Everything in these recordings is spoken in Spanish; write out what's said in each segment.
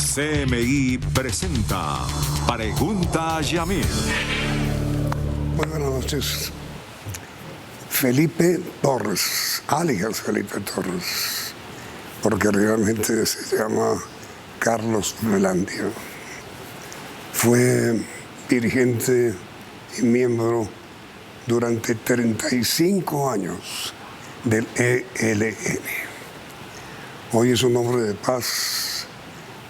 CMI presenta Pregunta a Yamil. Muy buenas noches. Felipe Torres, alias Felipe Torres, porque realmente se llama Carlos Velandia. Fue dirigente y miembro durante 35 años del ELN. Hoy es un hombre de paz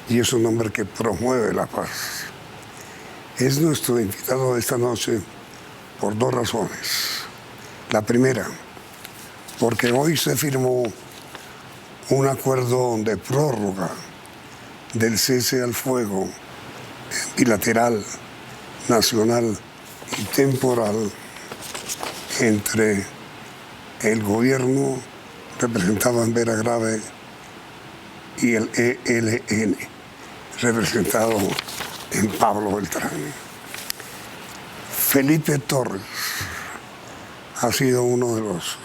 y es un hombre que promueve la paz. Es nuestro invitado de esta noche por dos razones. La primera, porque hoy se firmó un acuerdo de prórroga del cese al fuego bilateral, nacional y temporal entre el gobierno representado en Vera Grave y el ELN representado en Pablo Beltrán. Felipe Torres ha sido uno de los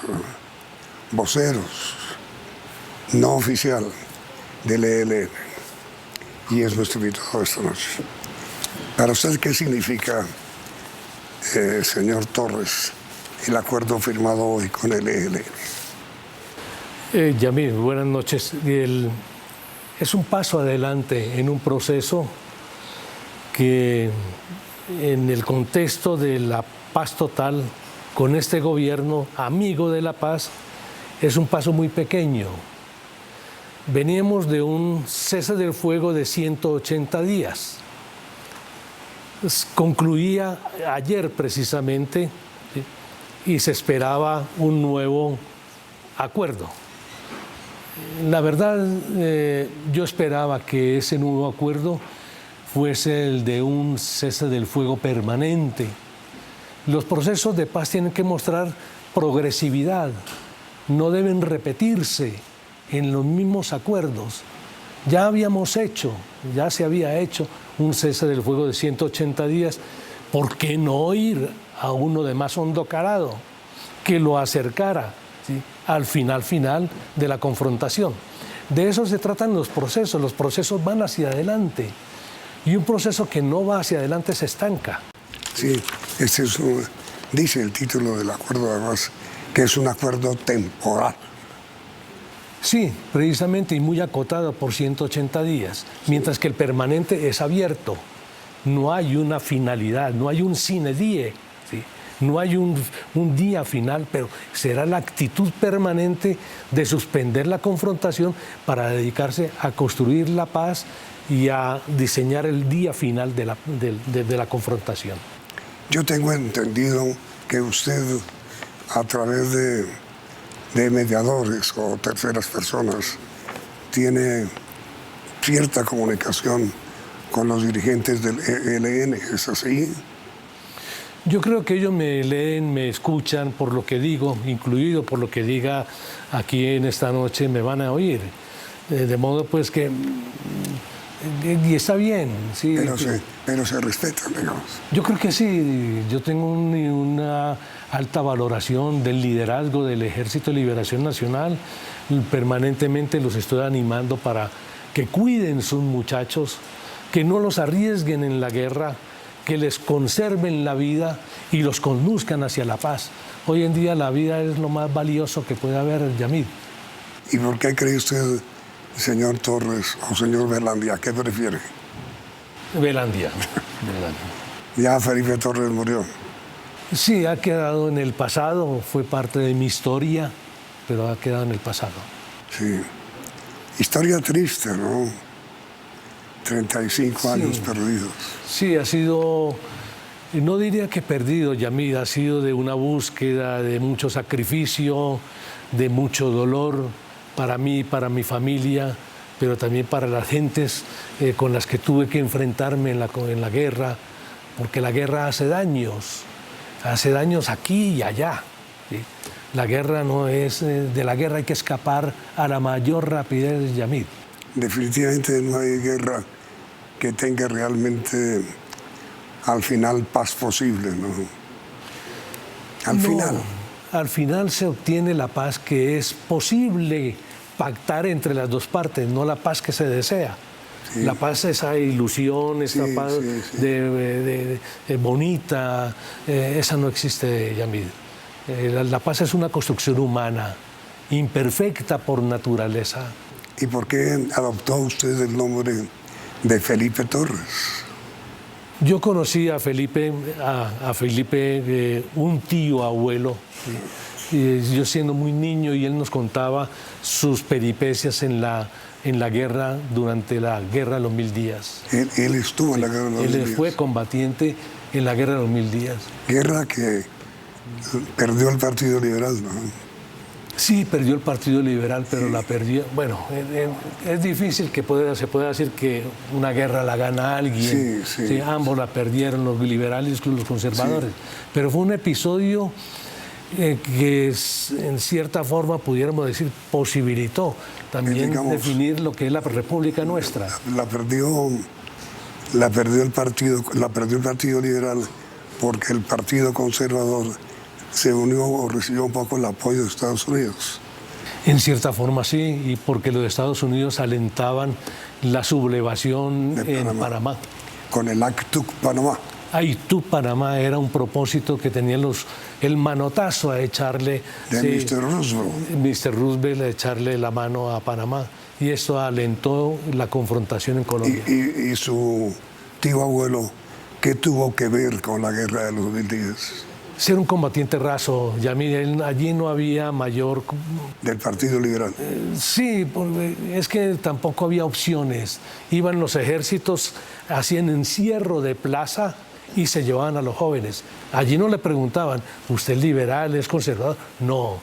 voceros no oficial del ELN y es nuestro invitado esta noche. Para usted, ¿qué significa, señor Torres, el acuerdo firmado hoy con el ELN? Yamil, buenas noches. Es un paso adelante en un proceso que, en el contexto de la paz total, con este gobierno amigo de la paz, es un paso muy pequeño. Veníamos de un cese del fuego de 180 días. Concluía ayer precisamente, ¿sí? Y se esperaba un nuevo acuerdo. La verdad, yo esperaba que ese nuevo acuerdo fuese el de un cese del fuego permanente. Los procesos de paz tienen que mostrar progresividad, no deben repetirse en los mismos acuerdos. Ya se había hecho un cese del fuego de 180 días, ¿por qué no ir a uno de más hondo calado que lo acercara, ¿sí?, al final de la confrontación? De eso se tratan los procesos van hacia adelante, y un proceso que no va hacia adelante se estanca. Sí, dice el título del acuerdo además, que es un acuerdo temporal. Sí, precisamente, y muy acotado por 180 días, mientras que el permanente es abierto. No hay una finalidad, no hay un sine die, ¿sí? No hay un día final, pero será la actitud permanente de suspender la confrontación para dedicarse a construir la paz y a diseñar el día final de la confrontación. Yo tengo entendido que usted, a través de mediadores o terceras personas, tiene cierta comunicación con los dirigentes del ELN, ¿es así? Yo creo que ellos me leen, me escuchan por lo que digo, incluido por lo que diga aquí en esta noche, me van a oír. De modo pues que... Y está bien, sí. Pero se respetan, digamos. Yo creo que sí. Yo tengo una alta valoración del liderazgo del Ejército de Liberación Nacional. Permanentemente los estoy animando para que cuiden sus muchachos, que no los arriesguen en la guerra, que les conserven la vida y los conduzcan hacia la paz. Hoy en día la vida es lo más valioso que puede haber, Yamil. ¿Y por qué cree usted, señor Torres o señor Velandia, qué prefiere? Velandia. Ya Felipe Torres murió. Sí, ha quedado en el pasado, fue parte de mi historia, pero ha quedado en el pasado. Sí. Historia triste, ¿no? 35 años perdidos. Sí, ha sido, no diría que perdido, Yamil, ha sido de una búsqueda, de mucho sacrificio, de mucho dolor para mí, para mi familia, pero también para las gentes con las que tuve que enfrentarme en la guerra, porque la guerra hace daños aquí y allá, ¿sí? La guerra no es, de la guerra hay que escapar a la mayor rapidez, Yamil. Definitivamente no hay guerra que tenga realmente al final paz posible, ¿no? Al final se obtiene la paz que es posible pactar entre las dos partes, no la paz que se desea. Sí. La paz, esa ilusión, esa Sí, paz sí, sí. bonita, esa no existe, Yamid. La paz es una construcción humana, imperfecta por naturaleza. ¿Y por qué adoptó usted el nombre de Felipe Torres? Yo conocí a Felipe, un tío abuelo, ¿sí? Y yo siendo muy niño, y él nos contaba sus peripecias en la guerra, durante la Guerra de los 1000 días. Él estuvo en la Guerra de los 1000 días. Él fue combatiente en la Guerra de los 1000 días. Guerra que perdió el Partido Liberal, ¿no? Sí, perdió el Partido Liberal, pero la perdió. Bueno, es difícil que se pueda decir que una guerra la gana alguien. Sí, sí. Sí, ambos la perdieron, los liberales y los conservadores. Sí. Pero fue un episodio que en cierta forma, pudiéramos decir, posibilitó también definir lo que es la República nuestra. La perdió el Partido Liberal porque el Partido Conservador se unió o recibió un poco el apoyo de Estados Unidos. En cierta forma sí, y porque los Estados Unidos alentaban la sublevación en Panamá. Con el Actu Panamá. Actu Panamá era un propósito que tenían el manotazo a echarle... De Mr. Roosevelt. Mr. Roosevelt a echarle la mano a Panamá. Y esto alentó la confrontación en Colombia. Y su tío abuelo, ¿qué tuvo que ver con la Guerra de los 1000 días? Ser un combatiente raso, Yamil, allí no había mayor... ¿Del Partido Liberal? Sí, porque es que tampoco había opciones. Iban los ejércitos, hacían encierro de plaza y se llevaban a los jóvenes. Allí no le preguntaban, ¿usted es liberal, es conservador? No,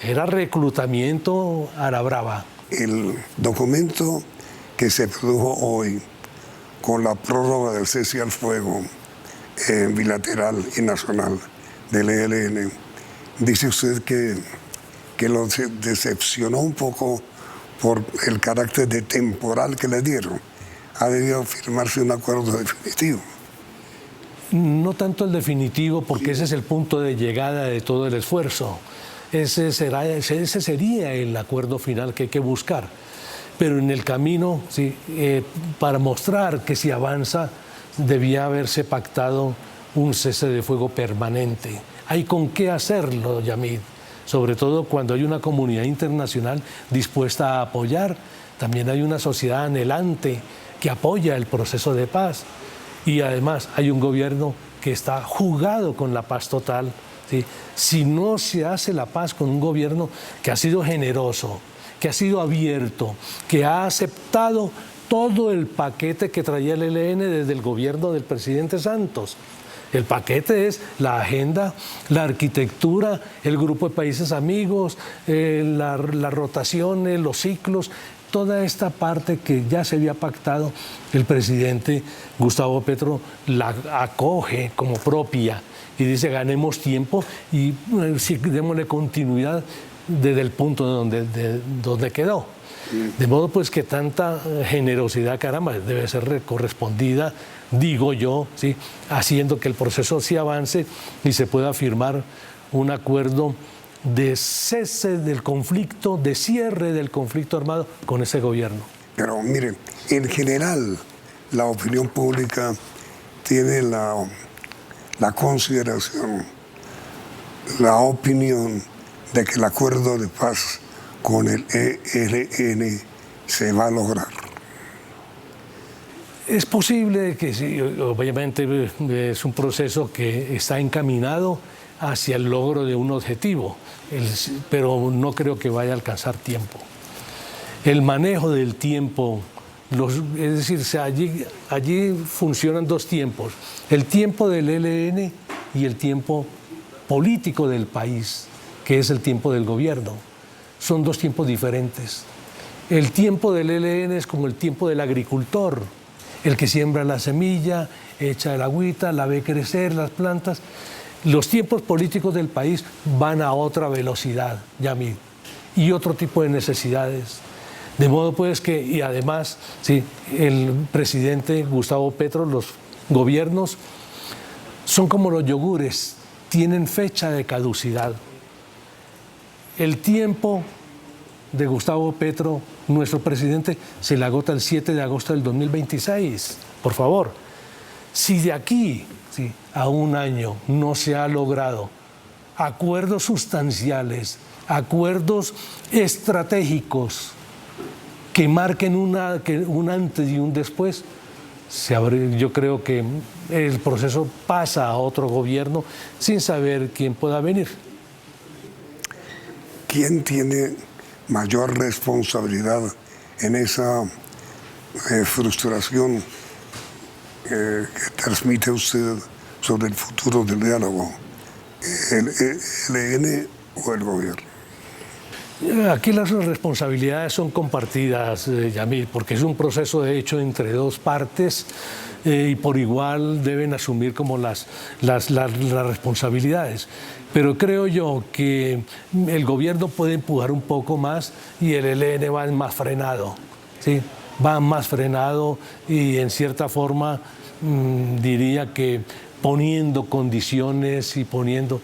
era reclutamiento a la brava. El documento que se produjo hoy con la prórroga del cese al fuego bilateral y nacional del ELN, dice usted que lo decepcionó un poco por el carácter de temporal que le dieron. Ha debido firmarse un acuerdo definitivo. No tanto el definitivo, porque ese es el punto de llegada de todo el esfuerzo. Ese sería el acuerdo final que hay que buscar. Pero en el camino, sí, para mostrar que si avanza, debía haberse pactado un cese de fuego permanente. Hay con qué hacerlo, Yamid, sobre todo cuando hay una comunidad internacional dispuesta a apoyar. También hay una sociedad anhelante que apoya el proceso de paz. Y además hay un gobierno que está jugado con la paz total, ¿sí? Si no se hace la paz con un gobierno que ha sido generoso, que ha sido abierto, que ha aceptado todo el paquete que traía el ELN desde el gobierno del presidente Santos. El paquete es la agenda, la arquitectura, el grupo de países amigos, las rotaciones, los ciclos, toda esta parte que ya se había pactado, el presidente Gustavo Petro la acoge como propia y dice ganemos tiempo y démosle continuidad desde el punto donde quedó. De modo pues que tanta generosidad, caramba, debe ser correspondida, digo yo, ¿sí? Haciendo que el proceso sí avance y se pueda firmar un acuerdo de cese del conflicto, de cierre del conflicto armado con ese gobierno. Pero miren, en general la opinión pública tiene la consideración, la opinión de que el acuerdo de paz con el ELN se va a lograr. Es posible que sí, obviamente es un proceso que está encaminado hacia el logro de un objetivo, pero no creo que vaya a alcanzar tiempo. El manejo del tiempo, es decir, allí funcionan dos tiempos, el tiempo del ELN y el tiempo político del país, que es el tiempo del gobierno. Son dos tiempos diferentes. El tiempo del ELN es como el tiempo del agricultor, el que siembra la semilla, echa el agüita, la ve crecer, las plantas. Los tiempos políticos del país van a otra velocidad, Yamid, y otro tipo de necesidades. De modo pues que, y además, sí, el presidente Gustavo Petro, los gobiernos son como los yogures, tienen fecha de caducidad. El tiempo de Gustavo Petro nuestro presidente se le agota el 7 de agosto del 2026. Por favor, si de aquí a un año no se ha logrado acuerdos sustanciales, acuerdos estratégicos que marquen un antes y un después, yo creo que el proceso pasa a otro gobierno sin saber quién pueda venir. ¿Quién tiene mayor responsabilidad en esa frustración que transmite usted sobre el futuro del diálogo? ¿El ELN o el gobierno? Aquí las responsabilidades son compartidas, Yamil, porque es un proceso de hecho entre dos partes y por igual deben asumir como las responsabilidades. Pero creo yo que el gobierno puede empujar un poco más y el ELN va más frenado, ¿sí? Va más frenado y en cierta forma diría que poniendo condiciones y poniendo...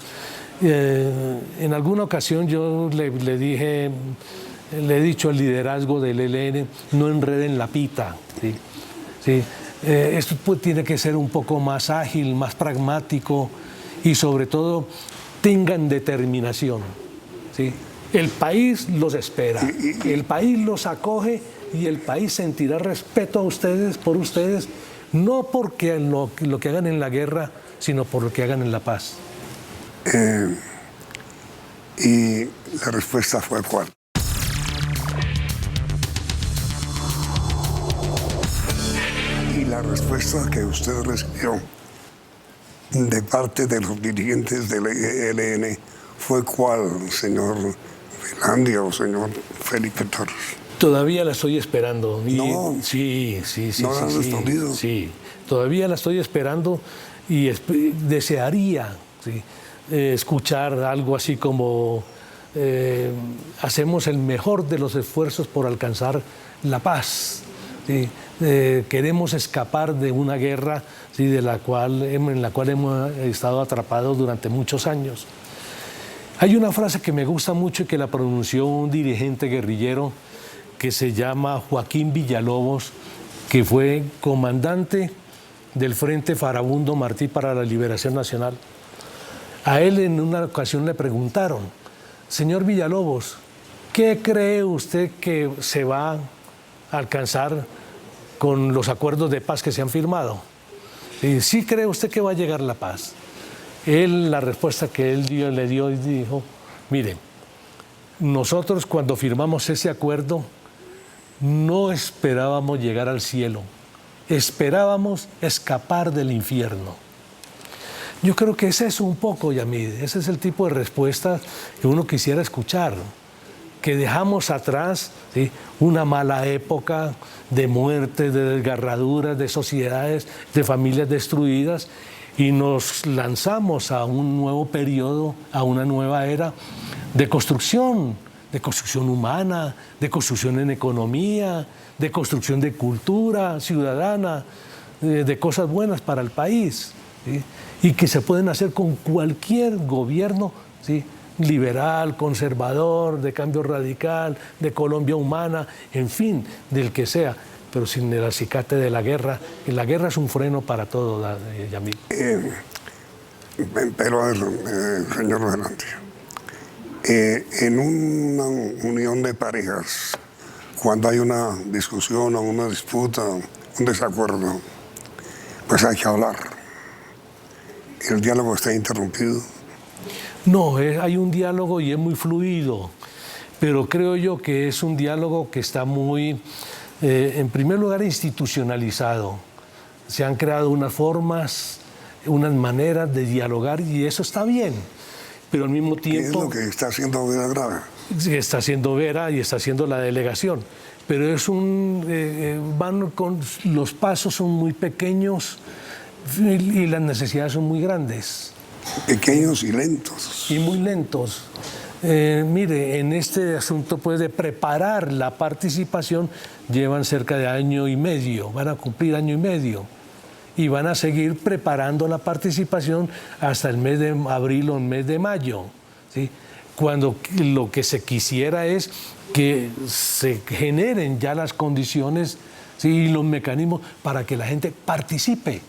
en alguna ocasión yo le he dicho al liderazgo del ELN, no enreden la pita, ¿sí? ¿Sí? Esto tiene que ser un poco más ágil, más pragmático y sobre todo tengan determinación, ¿sí? El país los espera, el país los acoge y el país sentirá respeto a ustedes, por ustedes, no porque lo que hagan en la guerra, sino por lo que hagan en la paz. Y la respuesta fue ¿cuál? Y la respuesta que usted recibió de parte de los dirigentes del ELN fue ¿cuál, señor Finlandia o señor Felipe Torres? Todavía la estoy esperando. No, sí. ¿no han respondido? Sí, todavía la estoy esperando y desearía, ¿sí?, escuchar algo así como hacemos el mejor de los esfuerzos por alcanzar la paz. ¿Sí? Queremos escapar de una guerra, ¿sí?, en la cual hemos estado atrapados durante muchos años. Hay una frase que me gusta mucho y que la pronunció un dirigente guerrillero que se llama Joaquín Villalobos, que fue comandante del Frente Farabundo Martí para la Liberación Nacional. A él en una ocasión le preguntaron, señor Villalobos, ¿qué cree usted que se va a alcanzar con los acuerdos de paz que se han firmado? Y ¿sí cree usted que va a llegar la paz? La respuesta que él le dio y dijo, miren, nosotros cuando firmamos ese acuerdo no esperábamos llegar al cielo, esperábamos escapar del infierno. Yo creo que ese es un poco, Yamid, ese es el tipo de respuesta que uno quisiera escuchar, que dejamos atrás, ¿sí?, una mala época de muerte, de desgarraduras, de sociedades, de familias destruidas y nos lanzamos a un nuevo periodo, a una nueva era de construcción humana, de construcción en economía, de construcción de cultura ciudadana, de cosas buenas para el país, ¿sí?, y que se pueden hacer con cualquier gobierno, ¿sí?, liberal, conservador, de cambio radical, de Colombia humana, en fin, del que sea, pero sin el acicate de la guerra. Y la guerra es un freno para todo, Yamil. Pero, señor Velante, en una unión de parejas, cuando hay una discusión o una disputa, un desacuerdo, pues hay que hablar. ¿El diálogo está interrumpido? No, hay un diálogo y es muy fluido, pero creo yo que es un diálogo que está muy, en primer lugar, institucionalizado. Se han creado unas formas, unas maneras de dialogar y eso está bien, pero al mismo tiempo... ¿Qué es lo que está haciendo Vera Grave? Está haciendo Vera y está haciendo la delegación, pero es los pasos son muy pequeños y las necesidades son muy grandes. Pequeños y lentos. Y muy lentos. Mire, en este asunto pues, de preparar la participación llevan cerca de año y medio, van a cumplir año y medio y van a seguir preparando la participación hasta el mes de abril o el mes de mayo, ¿sí?, cuando lo que se quisiera es que se generen ya las condiciones, ¿sí?, y los mecanismos para que la gente participe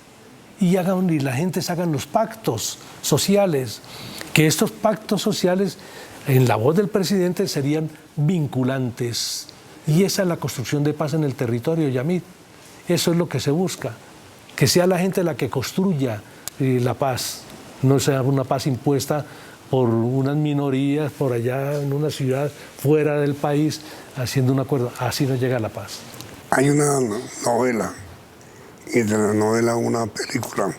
y la gente hagan los pactos sociales, que estos pactos sociales, en la voz del presidente, serían vinculantes. Y esa es la construcción de paz en el territorio, Yamid. Eso es lo que se busca, que sea la gente la que construya la paz, no sea una paz impuesta por unas minorías por allá en una ciudad fuera del país haciendo un acuerdo. Así no llega la paz. Hay una novela, y de la novela una película,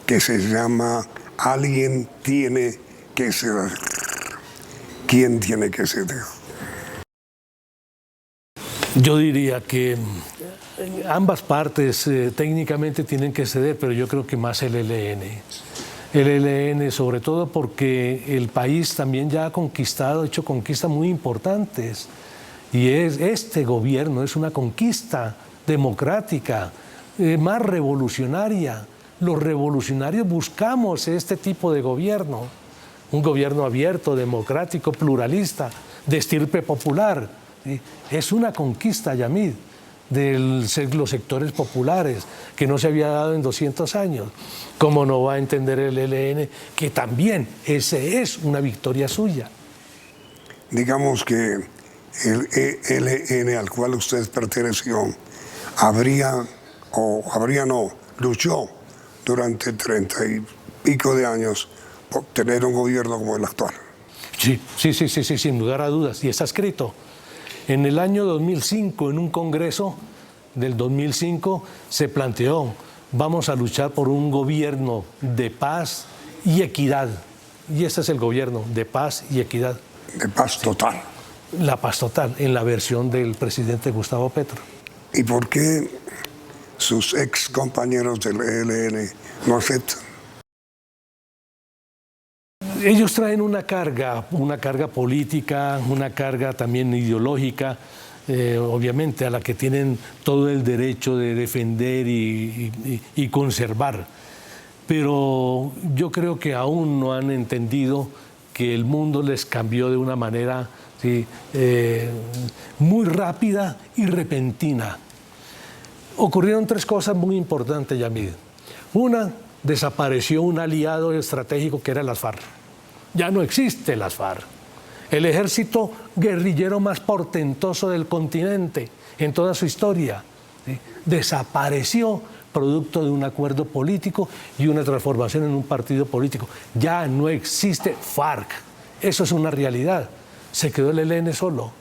que se llama Alguien tiene que ceder. ¿Quién tiene que ceder? Yo diría que ambas partes técnicamente tienen que ceder, pero yo creo que más el ELN. El ELN, sobre todo porque el país también ya ha conquistado, ha hecho conquistas muy importantes. Y este gobierno es una conquista democrática, más revolucionaria. Los revolucionarios buscamos este tipo de gobierno, un gobierno abierto, democrático, pluralista, de estirpe popular. ¿Sí? Es una conquista, Yamid, de los sectores populares, que no se había dado en 200 años. ¿Cómo no va a entender el ELN que también ese es una victoria suya? Digamos que el ELN al cual usted perteneció luchó durante 30 y pico de años por tener un gobierno como el actual. Sí, sin lugar a dudas, y está escrito. En el año 2005, en un congreso del 2005, se planteó, vamos a luchar por un gobierno de paz y equidad. Y este es el gobierno, de paz y equidad. De paz total. La paz total, en la versión del presidente Gustavo Petro. ¿Y por qué sus ex compañeros del ELN no aceptan? Ellos traen una carga política, una carga también ideológica, obviamente, a la que tienen todo el derecho de defender y conservar. Pero yo creo que aún no han entendido que el mundo les cambió de una manera muy rápida y repentina. Ocurrieron tres cosas muy importantes, Yamid. Una, desapareció un aliado estratégico que era las FARC. Ya no existe las FARC. El ejército guerrillero más portentoso del continente en toda su historia, ¿sí?, desapareció producto de un acuerdo político y una transformación en un partido político. Ya no existe FARC. Eso es una realidad. Se quedó el ELN solo.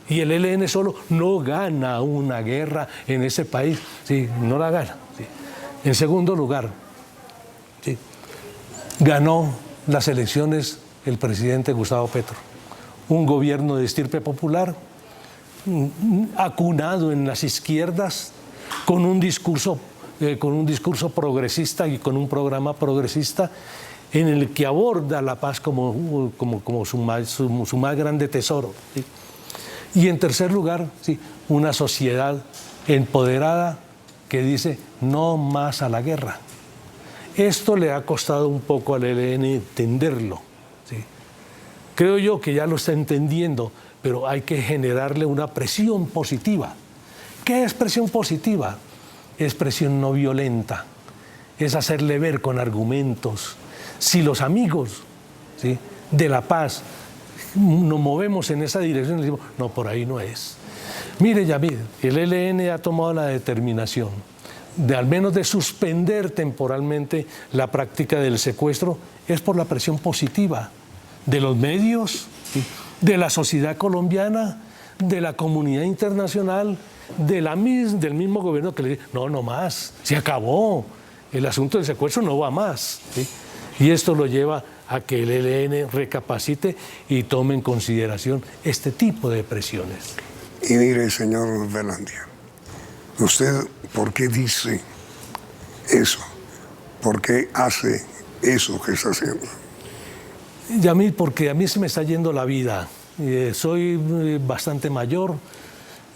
Y el ELN solo no gana una guerra en ese país. Sí, no la gana. Sí. En segundo lugar, sí, ganó las elecciones el presidente Gustavo Petro. Un gobierno de estirpe popular, acunado en las izquierdas, con un discurso progresista y con un programa progresista en el que aborda la paz como su más grande tesoro. ¿Sí? Y en tercer lugar, sí, una sociedad empoderada que dice no más a la guerra. Esto le ha costado un poco al ELN entenderlo. ¿Sí? Creo yo que ya lo está entendiendo, pero hay que generarle una presión positiva. ¿Qué es presión positiva? Es presión no violenta, es hacerle ver con argumentos. Si los amigos, ¿sí?, de la paz nos movemos en esa dirección, le decimos, no, por ahí no es. Mire, Yamid, el ELN ha tomado la determinación de al menos de suspender temporalmente la práctica del secuestro, es por la presión positiva de los medios, ¿sí?, de la sociedad colombiana, de la comunidad internacional, del mismo gobierno que le dice, no más, se acabó, el asunto del secuestro no va más. ¿Sí? Y esto lo lleva a que el ELN recapacite y tome en consideración este tipo de presiones. Y mire, señor Velandia, ¿usted por qué dice eso? ¿Por qué hace eso que está haciendo? Yamid, porque a mí se me está yendo la vida. Soy bastante mayor,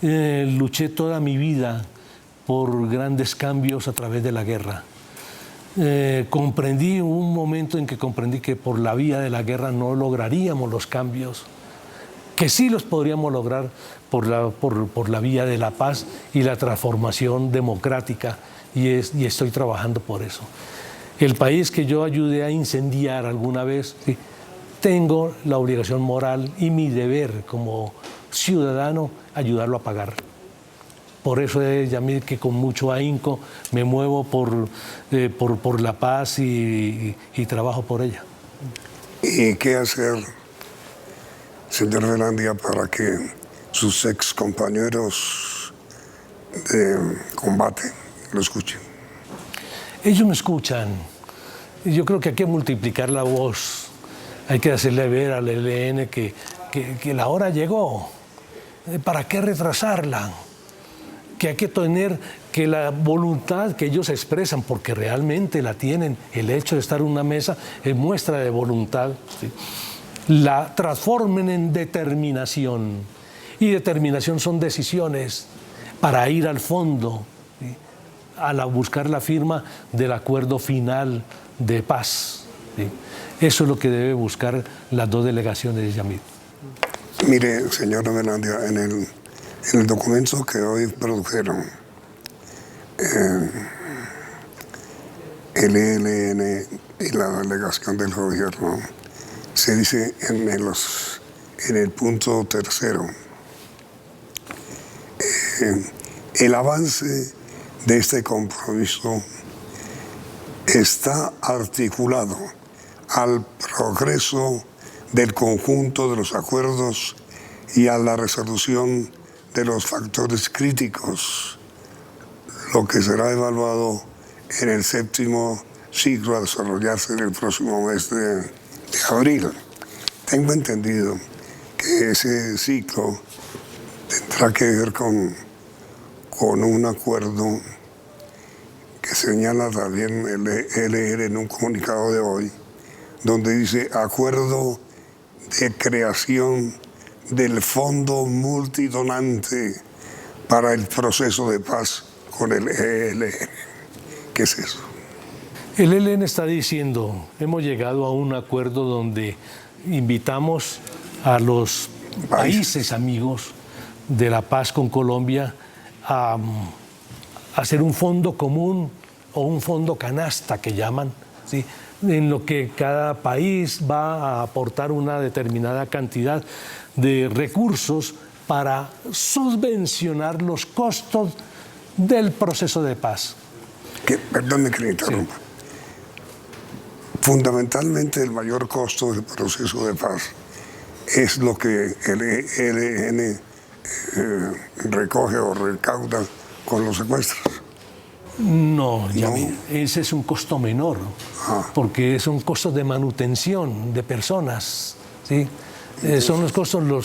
luché toda mi vida por grandes cambios a través de la guerra. Comprendí un momento en que comprendí que por la vía de la guerra no lograríamos los cambios. que sí los podríamos lograr por la vía de la paz y la transformación democrática, y estoy trabajando por eso. El país que yo ayudé a incendiar alguna vez, ¿sí?, tengo la obligación moral y mi deber como ciudadano ayudarlo a pagar. Por eso es, Yamil, que con mucho ahínco me muevo por la paz y trabajo por ella. ¿Y qué hacer, señor Velandia, para que sus ex compañeros de combate lo escuchen? Ellos me escuchan. Yo creo que hay que multiplicar la voz. Hay que hacerle ver al ELN que la hora llegó. ¿Para qué retrasarla? Que hay que tener que la voluntad que ellos expresan, porque realmente la tienen, el hecho de estar en una mesa es muestra de voluntad, ¿sí?, la transformen en determinación. Y determinación son decisiones para ir al fondo, ¿sí?, a buscar la firma del acuerdo final de paz, ¿sí? Eso es lo que debe buscar las dos delegaciones de Yamil. Mire, señor Velandia, en el documento que hoy produjeron, el ELN y la delegación del gobierno, se dice en el punto 3, el avance de este compromiso está articulado al progreso del conjunto de los acuerdos y a la resolución de los factores críticos, lo que será evaluado en el 7º ciclo a desarrollarse en el próximo mes de abril. Tengo entendido que ese ciclo tendrá que ver con un acuerdo que señala también el ELN en un comunicado de hoy, donde dice acuerdo de creación del Fondo Multidonante para el proceso de paz con el ELN. ¿Qué es eso? El ELN está diciendo, hemos llegado a un acuerdo donde invitamos a los países amigos de la paz con Colombia a hacer un fondo común o un fondo canasta que llaman, ¿sí?, en lo que cada país va a aportar una determinada cantidad de recursos para subvencionar los costos del proceso de paz. Perdón que le interrumpa. Sí. Fundamentalmente el mayor costo del proceso de paz es lo que el ELN recoge o recauda con los secuestros. No, Yamil, ese es un costo menor, porque son costos de manutención de personas, ¿sí? Son los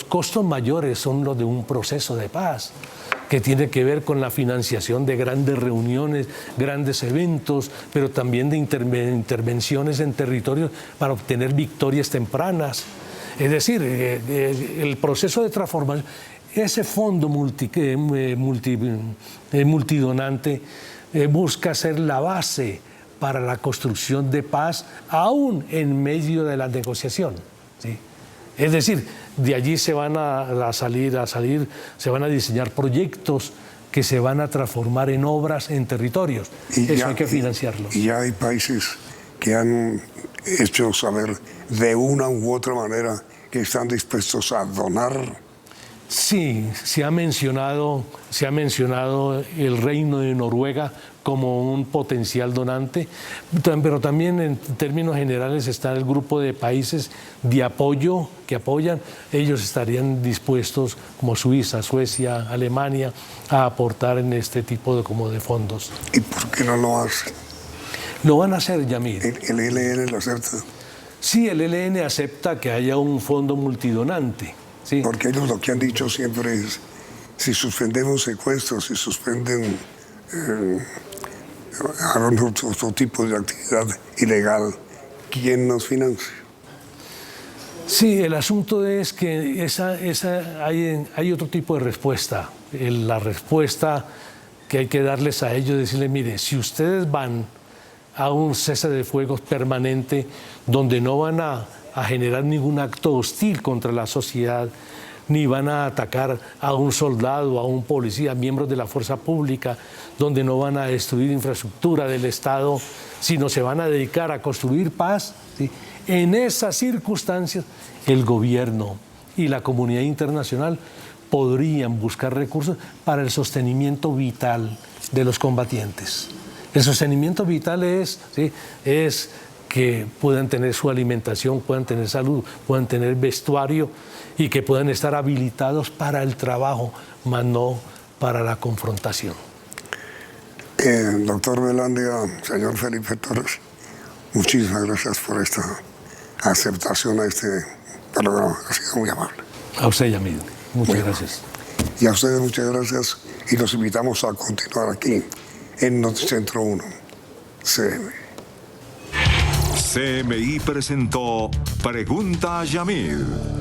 costos mayores son los de un proceso de paz, que tiene que ver con la financiación de grandes reuniones, grandes eventos, pero también de intervenciones en territorios para obtener victorias tempranas. Es decir, el proceso de transformación, ese fondo multidonante busca ser la base para la construcción de paz, aún en medio de la negociación, ¿sí? Es decir, de allí se van se van a diseñar proyectos que se van a transformar en obras en territorios. Eso hay que financiarlo. Y ya hay países que han hecho saber de una u otra manera que están dispuestos a donar. Sí, se ha mencionado el Reino de Noruega como un potencial donante, pero también en términos generales está el grupo de países de apoyo que apoyan. Ellos estarían dispuestos, como Suiza, Suecia, Alemania, a aportar en este tipo de fondos. ¿Y por qué no lo hacen? Lo van a hacer, Yamil. ¿El ELN lo acepta? Sí, el ELN acepta que haya un fondo multidonante. Sí. Porque ellos lo que han dicho siempre es, si suspendemos secuestros, si suspenden otro tipo de actividad ilegal, ¿quién nos financia? Sí, el asunto es que hay otro tipo de respuesta. La respuesta que hay que darles a ellos, decirles, mire, si ustedes van a un cese de fuegos permanente donde no van a generar ningún acto hostil contra la sociedad, ni van a atacar a un soldado, a un policía, miembros de la fuerza pública, donde no van a destruir infraestructura del Estado, sino se van a dedicar a construir paz, ¿sí? En esas circunstancias, el gobierno y la comunidad internacional podrían buscar recursos para el sostenimiento vital de los combatientes. El sostenimiento vital es, ¿sí?, es que puedan tener su alimentación, puedan tener salud, puedan tener vestuario y que puedan estar habilitados para el trabajo, más no para la confrontación. Doctor Velandia, señor Felipe Torres, muchísimas gracias por esta aceptación a este programa. Ha sido muy amable. A usted, Yamil. Muchas gracias. Y a ustedes muchas gracias y los invitamos a continuar aquí en Noticentro 1, CMI. CMI presentó Pregunta a Yamil.